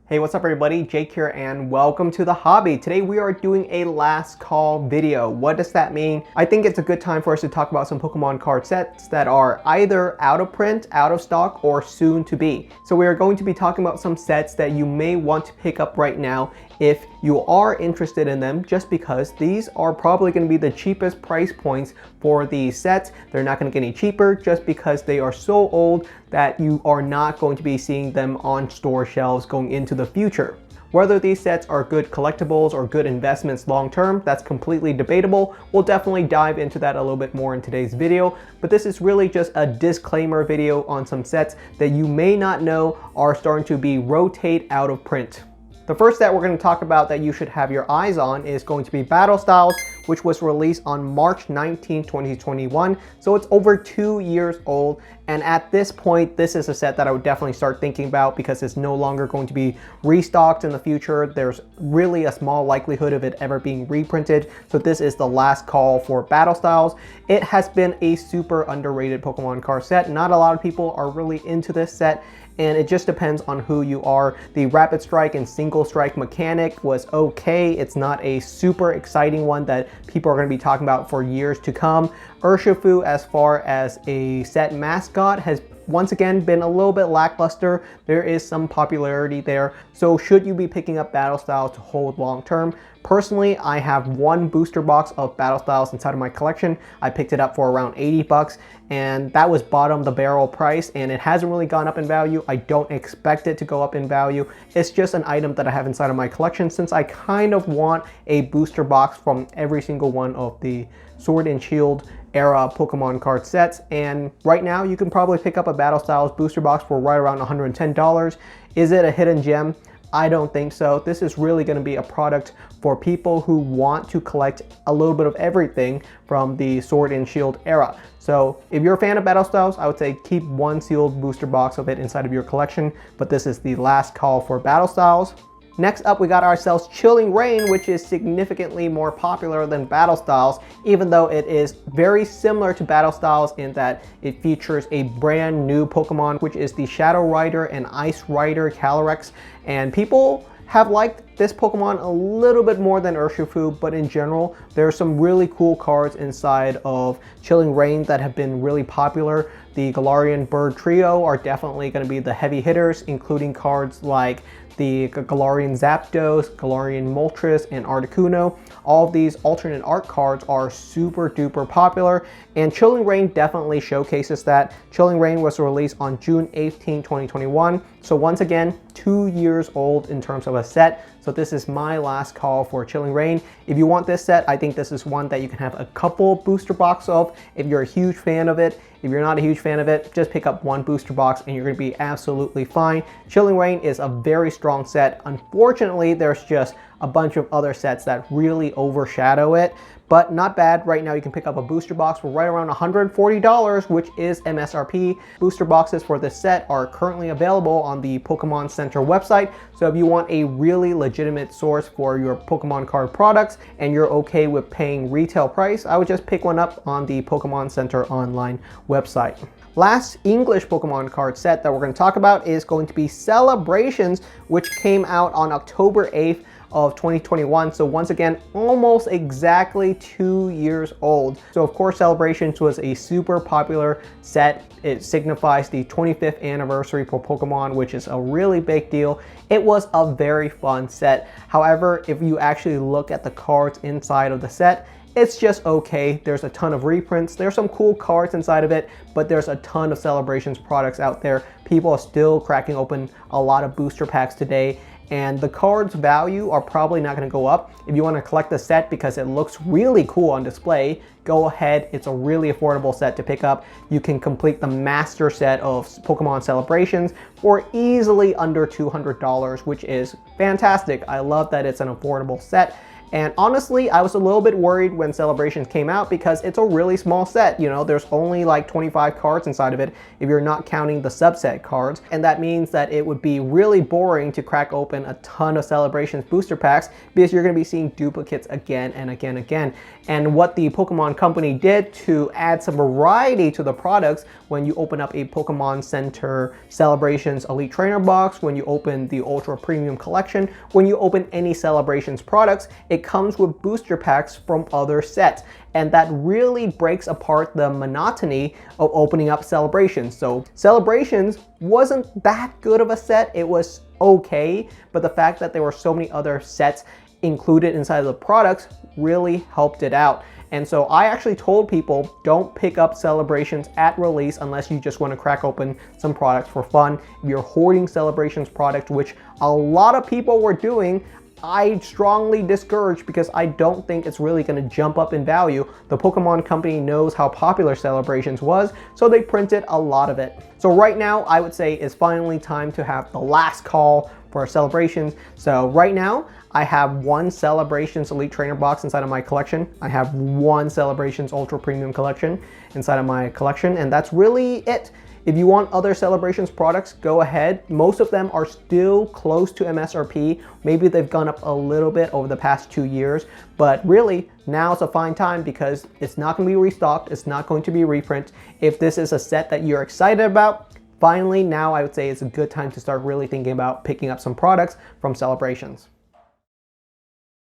Hey, what's up everybody? Jake here and welcome to the hobby. Today we are doing a last call video. What does that mean? I think it's a good time for us to talk about some Pokemon card sets that are either out of print, out of stock, or soon to be. So we are going to be talking about some sets that you may want to pick up right now if you are interested in them, just because these are probably going to be the cheapest price points for these sets. They're not going to get any cheaper just because they are so old that you are not going to be seeing them on store shelves going into the future. Whether these sets are good collectibles or good investments long term, that's completely debatable. We'll definitely dive into that a little bit more in today's video, but this is really just a disclaimer video on some sets that you may not know are starting to be rotate out of print. The first set we're going to talk about that you should have your eyes on is going to be Battle Styles, which was released on March 19, 2021. So it's over 2 years old. And at this point, this is a set that I would definitely start thinking about because it's no longer going to be restocked in the future. There's really a small likelihood of it ever being reprinted. So this is the last call for Battle Styles. It has been a super underrated Pokemon card set. Not a lot of people are really into this set, and it just depends on who you are. The Rapid Strike and Single Strike mechanic was okay. It's not a super exciting one that people are going to be talking about for years to come. Urshifu, as far as a set mascot, has once again been a little bit lackluster. There is some popularity there. So should you be picking up Battle Styles to hold long term? Personally, I have one booster box of Battle Styles inside of my collection. I picked it up for around 80 bucks, and that was bottom the barrel price, and it hasn't really gone up in value. I don't expect it to go up in value. It's just an item that I have inside of my collection since I kind of want a booster box from every single one of the Sword and Shield era Pokemon card sets. And right now you can probably pick up a Battle Styles booster box for right around $110. Is it a hidden gem? I don't think so. This is really going to be a product for people who want to collect a little bit of everything from the Sword and Shield era. So if you're a fan of Battle Styles, I would say keep one sealed booster box of it inside of your collection, but this is the last call for Battle Styles. Next up, we got ourselves Chilling Reign, which is significantly more popular than Battle Styles, even though it is very similar to Battle Styles in that it features a brand new Pokemon, which is the Shadow Rider and Ice Rider Calyrex. And people have liked this Pokemon a little bit more than Urshifu, but in general, there are some really cool cards inside of Chilling Reign that have been really popular. The Galarian Bird Trio are definitely going to be the heavy hitters, including cards like the Galarian Zapdos, Galarian Moltres, and Articuno. All of these alternate art cards are super duper popular, and Chilling Reign definitely showcases that. Chilling Reign was released on June 18, 2021. So once again, 2 years old in terms of a set. So this is my last call for Chilling Reign. If you want this set, I think this is one that you can have a couple booster box of if you're a huge fan of it. If you're not a huge fan of it, just pick up one booster box and you're going to be absolutely fine. Chilling Reign is a very strong set. Unfortunately, there's just a bunch of other sets that really overshadow it, but not bad. Right now you can pick up a booster box for right around $140, which is MSRP. Booster boxes for this set are currently available on the Pokemon Center website. So if you want a really legitimate source for your Pokemon card products and you're okay with paying retail price, I would just pick one up on the Pokemon Center online website. Last English Pokemon card set that we're going to talk about is going to be Celebrations, which came out on October 8th of 2021. So once again, almost exactly 2 years old. So of course, Celebrations was a super popular set. It signifies the 25th anniversary for Pokemon, which is a really big deal. It was a very fun set. However, if you actually look at the cards inside of the set, it's just okay. There's a ton of reprints. There's some cool cards inside of it, but there's a ton of Celebrations products out there. People are still cracking open a lot of booster packs today, and the card's value are probably not going to go up. If you want to collect the set because it looks really cool on display, go ahead. It's a really affordable set to pick up. You can complete the master set of Pokemon Celebrations for easily under $200, which is fantastic. I love that it's an affordable set. And honestly, I was a little bit worried when Celebrations came out because it's a really small set. You know, there's only like 25 cards inside of it if you're not counting the subset cards. And that means that it would be really boring to crack open a ton of Celebrations booster packs because you're going to be seeing duplicates again and again and again. And what the Pokemon Company did to add some variety to the products, when you open up a Pokemon Center Celebrations Elite Trainer box, when you open the Ultra Premium Collection, when you open any Celebrations products, it comes with booster packs from other sets. And that really breaks apart the monotony of opening up Celebrations. So Celebrations wasn't that good of a set. It was okay, but the fact that there were so many other sets included inside of the products really helped it out. And so I actually told people, don't pick up Celebrations at release unless you just want to crack open some products for fun. If you're hoarding Celebrations products, which a lot of people were doing, I strongly discourage because I don't think it's really going to jump up in value. The Pokemon Company knows how popular Celebrations was, so they printed a lot of it. So right now, I would say it's finally time to have the last call for Celebrations. So right now, I have one Celebrations Elite Trainer box inside of my collection. I have one Celebrations Ultra Premium Collection inside of my collection, and that's really it. If you want other Celebrations products, go ahead. Most of them are still close to MSRP. Maybe they've gone up a little bit over the past 2 years, but really now's a fine time because it's not going to be restocked. It's not going to be reprint. If this is a set that you're excited about, finally now I would say it's a good time to start really thinking about picking up some products from Celebrations.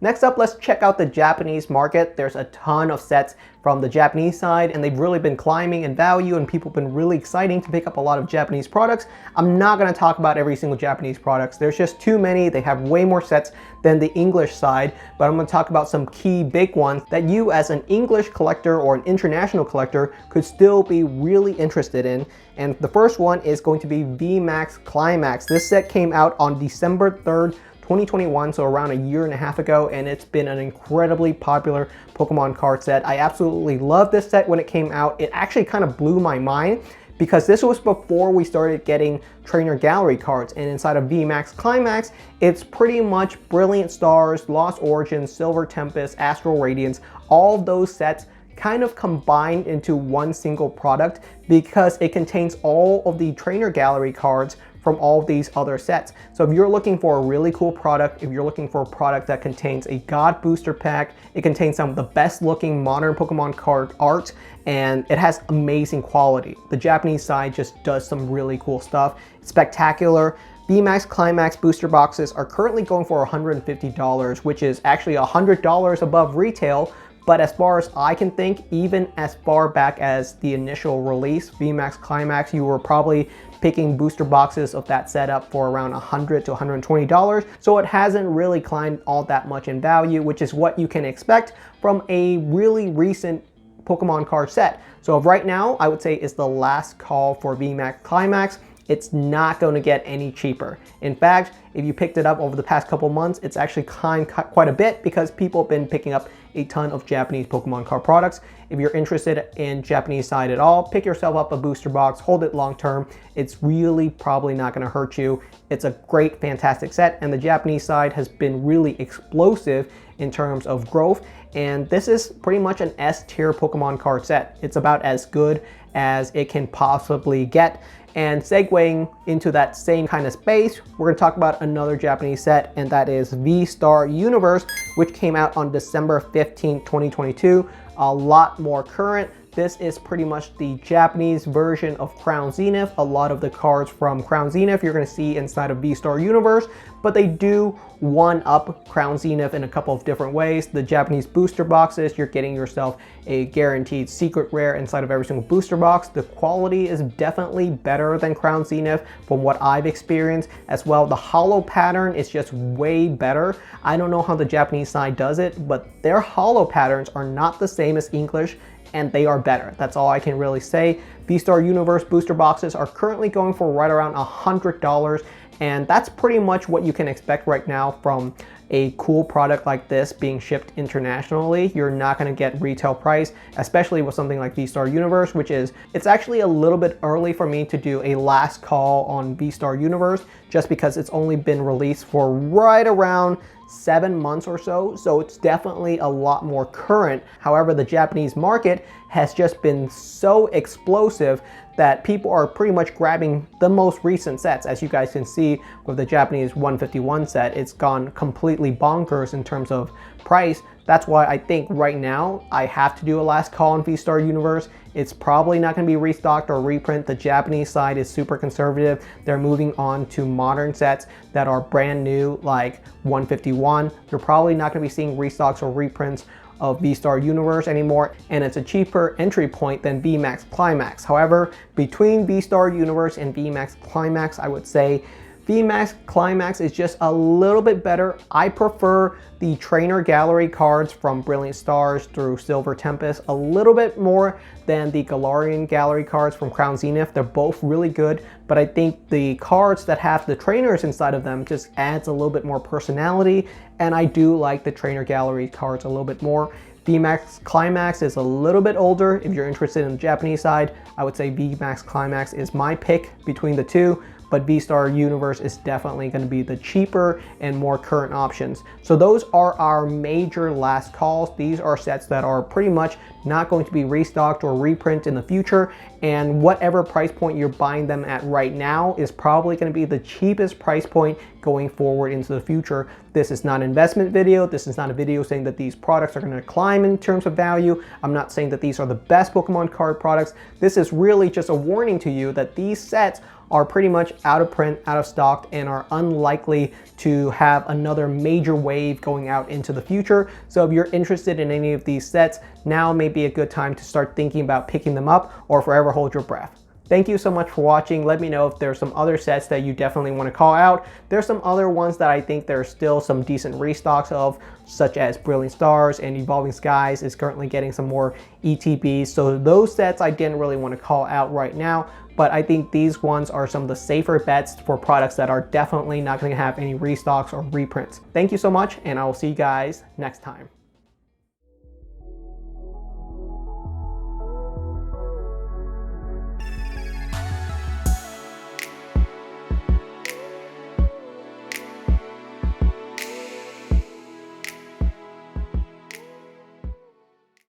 Next up, let's check out the Japanese market. There's a ton of sets from the Japanese side, and they've really been climbing in value, and people have been really exciting to pick up a lot of Japanese products. I'm not going to talk about every single Japanese products. There's just too many. They have way more sets than the English side, but I'm going to talk about some key big ones that you as an English collector or an international collector could still be really interested in. And the first one is going to be VMAX Climax. This set came out on December 3rd, 2021, so around a year and a half ago, and it's been an incredibly popular Pokemon card set. I absolutely loved this set when it came out. It actually kind of blew my mind because this was before we started getting trainer gallery cards, and inside of VMAX Climax, it's pretty much Brilliant Stars, Lost Origins, Silver Tempest, Astral Radiance, all of those sets kind of combined into one single product because it contains all of the trainer gallery cards from all of these other sets. So if you're looking for a really cool product, if you're looking for a product that contains a God booster pack, it contains some of the best looking modern Pokemon card art, and it has amazing quality. The Japanese side just does some really cool stuff. It's spectacular. VMAX Climax booster boxes are currently going for $150, which is actually $100 above retail. But as far as I can think, even as far back as the initial release, VMAX Climax, you were probably picking booster boxes of that setup for around $100 to $120. So it hasn't really climbed all that much in value, which is what you can expect from a really recent Pokemon card set. So right now, I would say is the last call for VMAX Climax. It's not going to get any cheaper. In fact, if you picked it up over the past couple months, it's actually climbed quite a bit because people have been picking up a ton of Japanese Pokemon card products. If you're interested in Japanese side at all, pick yourself up a booster box, hold it long term. It's really probably not going to hurt you. It's a great, fantastic set, and the Japanese side has been really explosive in terms of growth, and this is pretty much an S tier Pokemon card set. It's about as good as it can possibly get. And segueing into that same kind of space, we're going to talk about another Japanese set, and that is VSTAR Universe, which came out on December 15, 2022. A lot more current. This is pretty much the Japanese version of Crown Zenith. A lot of the cards from Crown Zenith you're going to see inside of VSTAR Universe, but they do one-up Crown Zenith in a couple of different ways. The Japanese booster boxes, you're getting yourself a guaranteed secret rare inside of every single booster box. The quality is definitely better than Crown Zenith from what I've experienced as well. The holo pattern is just way better. I don't know how the Japanese side does it, but their holo patterns are not the same as English, and they are better. That's all I can really say. VSTAR Universe booster boxes are currently going for right around $100, And that's pretty much what you can expect right now from a cool product like this being shipped internationally. You're not going to get retail price, especially with something like VSTAR Universe, which is, it's actually a little bit early for me to do a last call on VSTAR Universe, just because it's only been released for right around 7 months or so. So it's definitely a lot more current. However, the Japanese market has just been so explosive that people are pretty much grabbing the most recent sets. As you guys can see with the Japanese 151 set, it's gone completely bonkers in terms of price. That's why I think right now I have to do a last call on VSTAR Universe. It's probably not going to be restocked or reprint. The Japanese side is super conservative. They're moving on to modern sets that are brand new, like 151. You're probably not going to be seeing restocks or reprints of VSTAR Universe anymore, and it's a cheaper entry point than VMAX Climax. However, between VSTAR Universe and VMAX Climax, I would say VMAX Climax is just a little bit better. I prefer the trainer gallery cards from Brilliant Stars through Silver Tempest a little bit more than the Galarian gallery cards from Crown Zenith. They're both really good, but I think the cards that have the trainers inside of them just adds a little bit more personality, and I do like the trainer gallery cards a little bit more. VMAX Climax is a little bit older. If you're interested in the Japanese side, I would say VMAX Climax is my pick between the two, but VSTAR Universe is definitely going to be the cheaper and more current options. So those are our major last calls. These are sets that are pretty much not going to be restocked or reprint in the future, and whatever price point you're buying them at right now is probably going to be the cheapest price point going forward into the future. This is not an investment video. This is not a video saying that these products are going to climb in terms of value. I'm not saying that these are the best Pokemon card products. This is really just a warning to you that these sets are pretty much out of print, out of stock, and are unlikely to have another major wave going out into the future. So if you're interested in any of these sets, now may be a good time to start thinking about picking them up, or forever hold your breath. Thank you so much for watching. Let me know if there's some other sets that you definitely want to call out. There's some other ones that I think there's still some decent restocks of, such as Brilliant Stars and Evolving Skies is currently getting some more ETBs. So those sets I didn't really want to call out right now, but I think these ones are some of the safer bets for products that are definitely not going to have any restocks or reprints. Thank you so much, and I will see you guys next time.